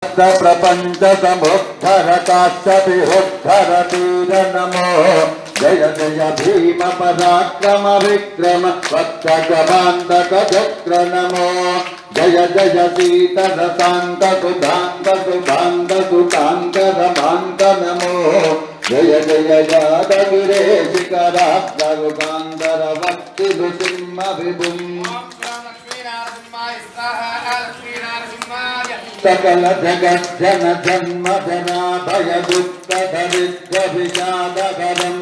प्रपंच समुद्धरकाश्चभिरुद्धरतीर नमो जय जय भीम पराक्रम विक्रम वत्सगमान्तक चक्र नमो जय जय सीतर शांत सुधांत सुभांत सुकांत रमांत नमो जय जय यादगिरे शिखराग्र रुकांतर वक्ति नृसिंह विभुम् सकल जगत जन जन्म जना भय दुख दरिद्र विषादकरम्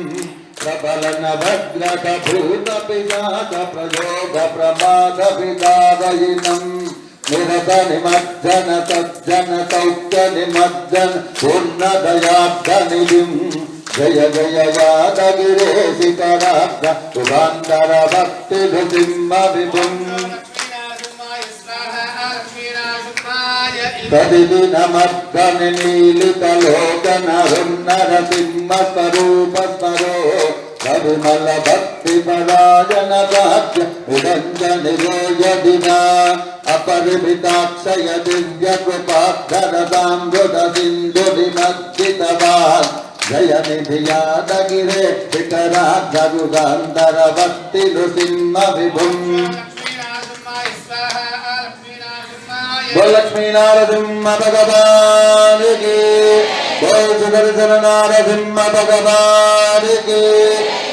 प्रबल नवग्रह भूत पिशाच प्रयोग प्रमाद विदारयिनम् निरत निमज्जन सज्जन सौख्य निमज्जन पूर्ण दयाब्ध निधिम् जय जय यादगिरे शिखराग्र शुभांतर भक्ति नृसिंह विभुम् प्रतिदिनमर्दन नीलित लोकन नरसिंह स्वरूप स्वरो परिमल भक्ति परायण भाग्य निरंजन निरोयदिना अपरिमिताक्षय दिव्य कृपाधर दाम्बुद सिंधु निमज्जितवान् जय निधि यादगिरे शिखराग्र रुगांतर भक्ति नृसिंह विभुम् बोल लक्ष्मी नारसिंह भगवान की बोल सुदर्शन नारसिंह भगवान की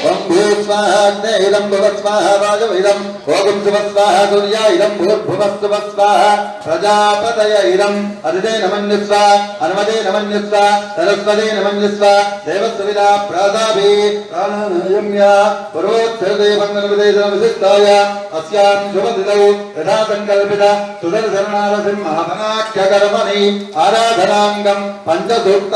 ओम भूः स्वाहा अग्नेयं भुवः स्वाहा वायुः ओम सुवः स्वाहा सूर्यायं भूर्भुवः सुवः स्वाहा प्रजापतये अदिते नमः स्वाहा हनुमते नमः स्वाहा सरस्वती नमः स्वाहा देवसुविदा प्रदाभि प्राणायाम्या पूर्वोत्तरदेवमङ्गलविदेशविशिष्टाय अस्यां शुभदिनौ यथा संकल्पिता सुदर्शन नारसिंह महामनाख्यकर्मणि आराधनांगं पंचसूक्त